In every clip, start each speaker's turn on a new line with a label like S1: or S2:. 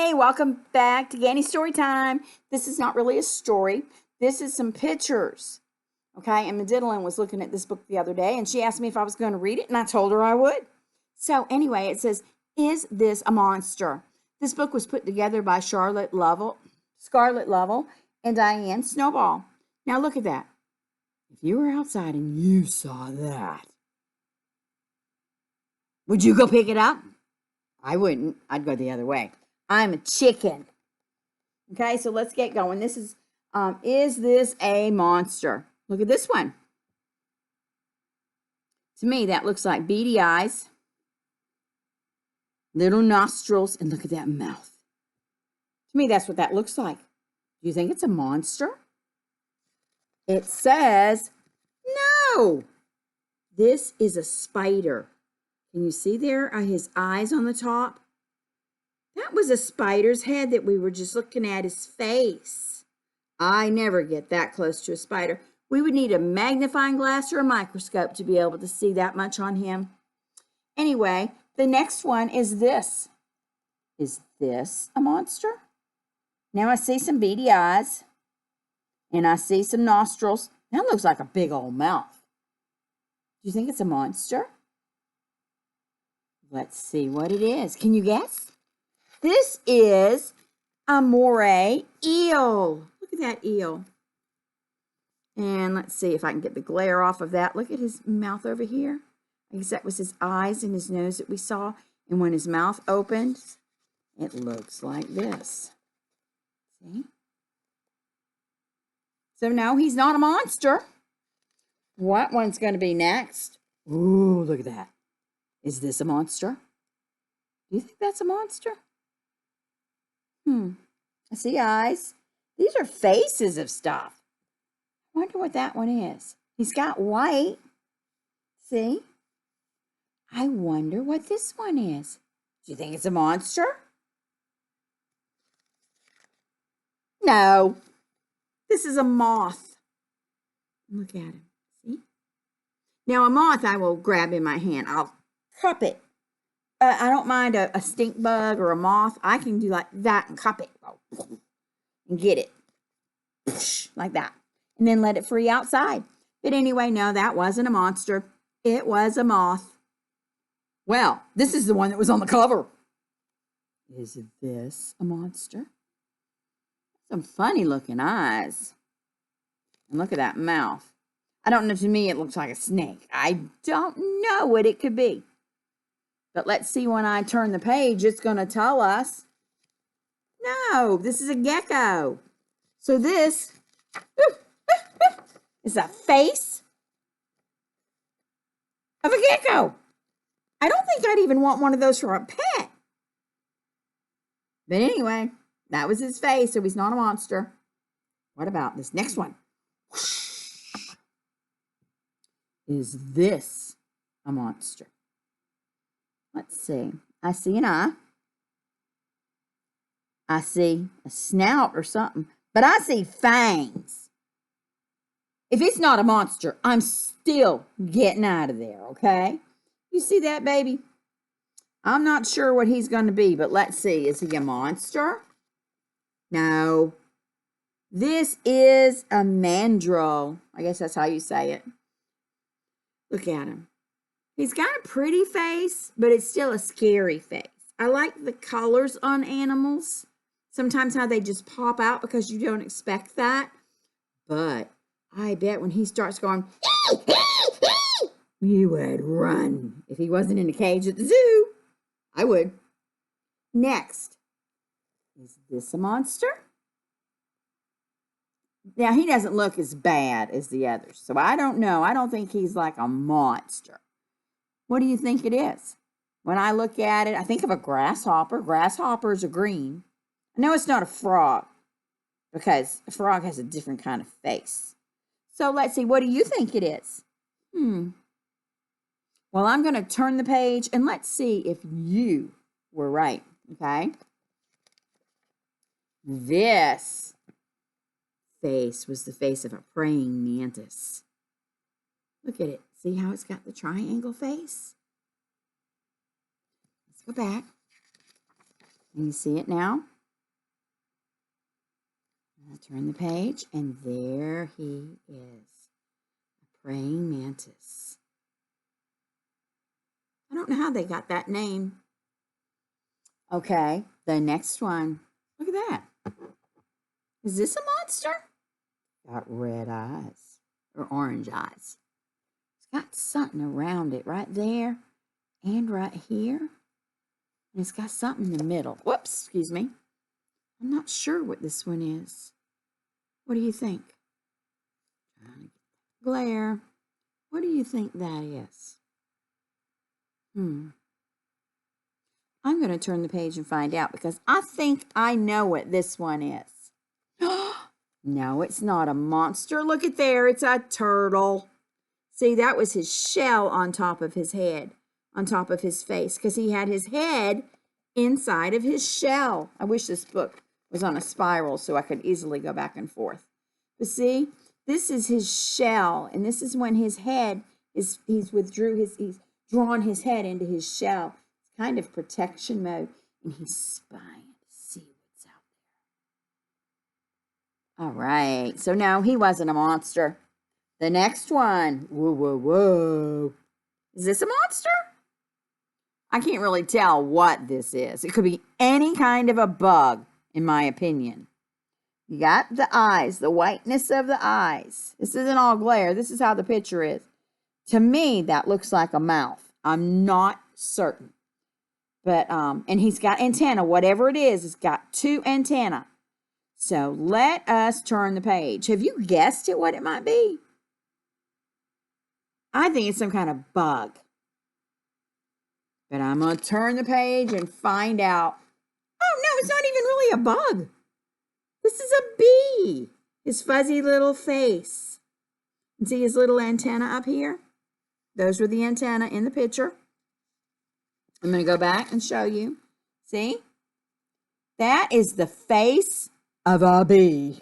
S1: Hey, welcome back to Ganny Storytime. This is not really a story. This is some pictures. Okay, and Madeline was looking at this book the other day, and she asked me if I was going to read it, and I told her I would. So anyway, it says, "Is this a monster?" This book was put together by Scarlett Lovell, and Diane Snowball. Now look at that. If you were outside and you saw that, would you go pick it up? I wouldn't. I'd go the other way. I'm a chicken. Okay, so let's get going. This is this a monster? Look at this one. To me, that looks like beady eyes, little nostrils, and look at that mouth. To me, that's what that looks like. Do you think it's a monster? It says no. This is a spider. Can you see there are his eyes on the top? That was a spider's head that we were just looking at his face. I never get that close to a spider. We would need a magnifying glass or a microscope to be able to see that much on him. Anyway, the next one is this. Is this a monster? Now I see some beady eyes, and I see some nostrils. That looks like a big old mouth. Do you think it's a monster? Let's see what it is. Can you guess? This is a moray eel. Look at that eel. And let's see if I can get the glare off of that. Look at his mouth over here. I guess that was his eyes and his nose that we saw. And when his mouth opens, it looks like this. See? So no, he's not a monster. What one's going to be next? Ooh, look at that. Is this a monster? Do you think that's a monster? I see eyes. These are faces of stuff. I wonder what that one is. He's got white. See? I wonder what this one is. Do you think it's a monster? No. This is a moth. Look at him. See? Now a moth I will grab in my hand. I'll cup it. I don't mind a stink bug or a moth. I can do like that and cup it and get it like that and then let it free outside. But anyway, no, that wasn't a monster. It was a moth. Well, this is the one that was on the cover. Is this a monster? Some funny looking eyes. And look at that mouth. I don't know, to me it looks like a snake. I don't know what it could be. But let's see when I turn the page, it's going to tell us. No, this is a gecko. So this is a face of a gecko. I don't think I'd even want one of those for a pet. But anyway, that was his face, so he's not a monster. What about this next one? Is this a monster? Let's see. I see an eye. I see a snout or something. But I see fangs. If it's not a monster, I'm still getting out of there, okay? You see that, baby? I'm not sure what he's going to be, but let's see. Is he a monster? No. This is a mandrill. I guess that's how you say it. Look at him. He's got a pretty face, but it's still a scary face. I like the colors on animals. Sometimes how they just pop out because you don't expect that. But I bet when he starts going, you would run. If he wasn't in a cage at the zoo, I would. Next, is this a monster? Now, he doesn't look as bad as the others, so I don't know. I don't think he's like a monster. What do you think it is? When I look at it, I think of a grasshopper. Grasshoppers are green. I know it's not a frog because a frog has a different kind of face. So let's see. What do you think it is? Well, I'm going to turn the page and let's see if you were right. Okay. This face was the face of a praying mantis. Look at it. See how it's got the triangle face? Let's go back. Can you see it now? Turn the page, and there he is, a praying mantis. I don't know how they got that name. Okay, the next one. Look at that. Is this a monster? Got red eyes or orange eyes. It's got something around it right there and right here. And it's got something in the middle. Whoops, excuse me. I'm not sure what this one is. What do you think? Glare. What do you think that is? I'm going to turn the page and find out because I think I know what this one is. No, it's not a monster. Look at there. It's a turtle. See, that was his shell on top of his head, on top of his face, because he had his head inside of his shell. I wish this book was on a spiral so I could easily go back and forth. But see, this is his shell, and this is when his head is, he's drawn his head into his shell. It's kind of protection mode, and he's spying to see what's out there. All right, so no, he wasn't a monster. The next one, whoa, whoa, whoa. Is this a monster? I can't really tell what this is. It could be any kind of a bug, in my opinion. You got the eyes, the whiteness of the eyes. This isn't all glare. This is how the picture is. To me, that looks like a mouth. I'm not certain. But, and he's got antenna. Whatever it is, it's got 2 antennae. So let us turn the page. Have you guessed it what it might be? I think it's some kind of bug. But I'm going to turn the page and find out. Oh, no, it's not even really a bug. This is a bee. His fuzzy little face. And see his little antenna up here? Those were the antenna in the picture. I'm going to go back and show you. See? That is the face of a bee.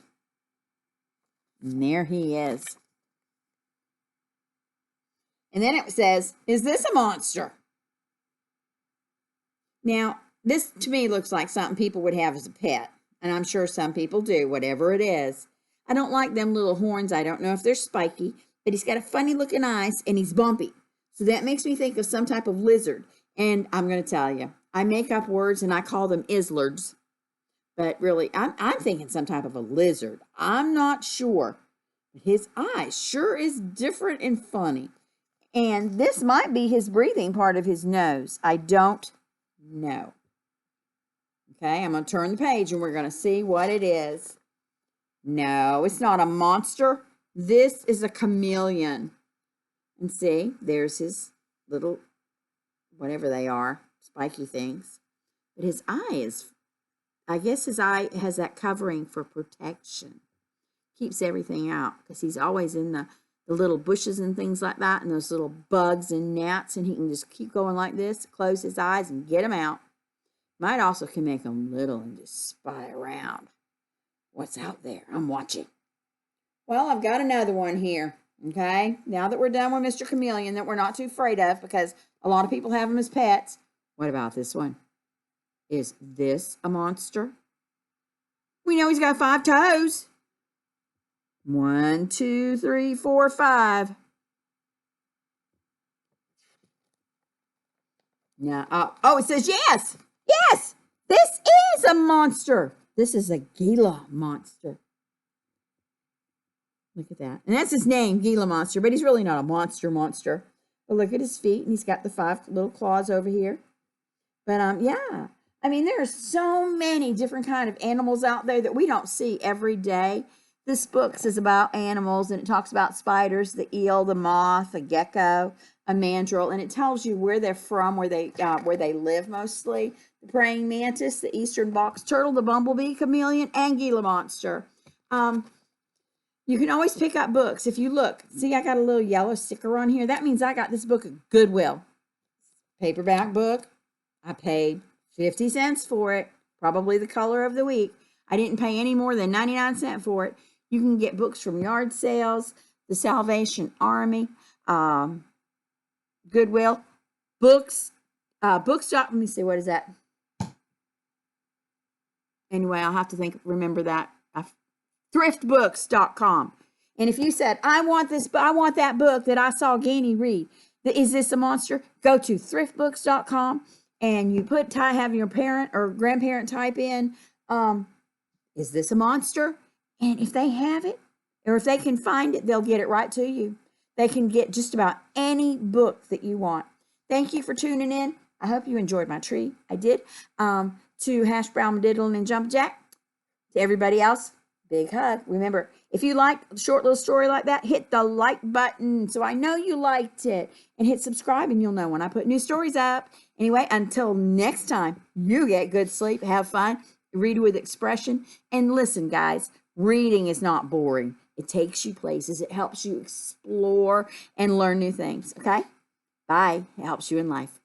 S1: And there he is. And then it says, is this a monster? Now, this to me looks like something people would have as a pet. And I'm sure some people do, whatever it is. I don't like them little horns. I don't know if they're spiky, but he's got a funny looking eyes and he's bumpy. So that makes me think of some type of lizard. And I'm going to tell you, I make up words and I call them islets. But really, I'm thinking some type of a lizard. I'm not sure. His eyes sure is different and funny. And this might be his breathing part of his nose. I don't know. Okay, I'm going to turn the page and we're going to see what it is. No, it's not a monster. This is a chameleon. And see, there's his little, whatever they are, spiky things. But his eye is, I guess his eye has that covering for protection. Keeps everything out because he's always in the little bushes and things like that and those little bugs and gnats, and he can just keep going like this, close his eyes and get them out. Might also can make them little and just spy around. What's out there? I'm watching. Well, I've got another one here, okay? Now that we're done with Mr. Chameleon that we're not too afraid of because a lot of people have them as pets. What about this one? Is this a monster? We know he's got 5 toes. 1, 2, 3, 4, 5. Now, oh, it says yes. Yes, this is a monster. This is a Gila monster. Look at that. And that's his name, Gila monster, but he's really not a monster. But look at his feet, and he's got the 5 little claws over here. But, yeah. I mean, there are so many different kind of animals out there that we don't see every day. This book is about animals, and it talks about spiders, the eel, the moth, a gecko, a mandrill, and it tells you where they're from, where they live mostly. The praying mantis, the eastern box turtle, the bumblebee, chameleon, and Gila monster. You can always pick up books. If you look, see, I got a little yellow sticker on here. That means I got this book at Goodwill. Paperback book. I paid 50 cents for it. Probably the color of the week. I didn't pay any more than 99 cents for it. You can get books from yard sales, the Salvation Army, Goodwill, books, bookstop. Let me see, what is that? Anyway, I'll have to remember that. thriftbooks.com. And if you said, I want that book that I saw Gainey read, Is This a Monster? Go to thriftbooks.com and you have your parent or grandparent type in, Is This a Monster? And if they have it, or if they can find it, they'll get it right to you. They can get just about any book that you want. Thank you for tuning in. I hope you enjoyed my tree. I did. To Hash Brown, Diddlin', and Jump Jack. To everybody else, big hug. Remember, if you like a short little story like that, hit the like button so I know you liked it. And hit subscribe and you'll know when I put new stories up. Anyway, until next time, you get good sleep, have fun, read with expression. And listen, guys, reading is not boring. It takes you places. It helps you explore and learn new things. Okay? Bye. It helps you in life.